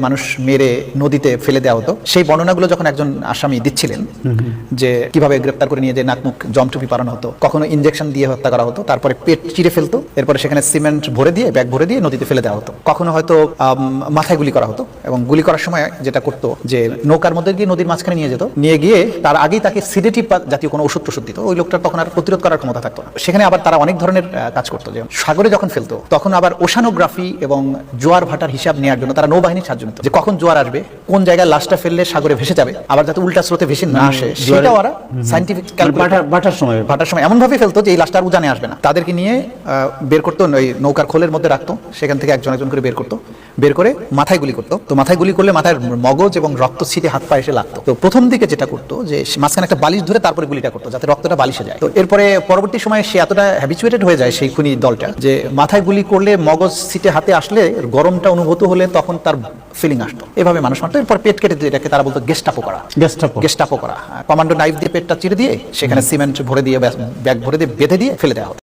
মানুষ মেরে নদীতে ফেলে দেওয়া হতো। সেই বর্ণনাগুলো যখন একজন আসামি দিচ্ছিলেন যে কিভাবে গ্রেপ্তার করে নিয়ে যে নাকমুখ জমটুপি পারানো হতো, কখনো ইনজেকশন দিয়ে হত্যা করা হতো, তারপরে পেট চিরে ফেলতো, এরপরে সেখানে সিমেন্ট ভরে দিয়ে ব্যাগ ভরে দিয়ে নদীতে ফেলে দেওয়া হতো, কখনো হয়তো মাথায় গুলি করা হতো। এবং গুলি করার সময় যেটা করতো যে নৌকার মধ্যে গিয়ে নদীর মাঝখানে নিয়ে যেত, নিয়ে গিয়ে তার আগেই তাকে সিডেটিভ জাতীয় কোনো ওষুধ টষুধ দিত, ওই লোকটার তখন আর প্রতিরোধ করার ক্ষমতা থাকতো না। সেখানে আবার তারা অনেক ধরনের কাজ করতো, যে সাগরে যখন ফেলতো তখন আবার ওশানোগ্রাফি এবং জোয়ার ভাটার হিসাব নেওয়ার জন্য তারা নৌবাহিনীর সাহায্য নিত, যে কখন জোয়ার আসবে, কোন জায়গায় লাশটা ফেললে সাগরে ভেসে যাবে, আবার যাতে উল্টা স্রোতে ভেসে না আসে সেটাও ওরা সায়েন্টিফিক ভাটার সময় এমন ভাবে ফেলতো যে এই লাশটা আর উজানে আসবে না। তাদেরকে নিয়ে বের করতো, ওই নৌকার খোলের মধ্যে রাখতো, সেখান থেকে একজন একজন করে বের করতো, বের করে মাথায় গুলি করতো। তো মাথায় গুলি করলে মাথায় মগজ এবং রক্ত ছিটে হাত পায়ে এসে লাগতো। তো প্রথম দিকে যেটা করতো যে মাঝখানে একটা বালিশ ধরে তারপরে গুলিটা করতো যাতে রক্তটা বালিশে যায়। তো এরপরে পরবর্তী সময়ে সে এতটা হ্যাবিচুয়েটেড হয়ে যায় সেই খুনি দলটা, যে মাথায় গুলি করলে মগজ ছিটে হাতে আসলে গরমটা অনুভূত হলে তখন তার ফিলিং আসতো, এভাবে মানুষ মারতো। এরপর পেট কেটে দিয়ে, এটাকে তারা বলতো গেস্টাপো করা। কমান্ডো নাইফ দিয়ে পেটটা চিরে দিয়ে সেখানে সিমেন্ট ভরে দিয়ে ব্যাগ ভরে দিয়ে বেঁধে দিয়ে ফেলে দেওয়া হতো।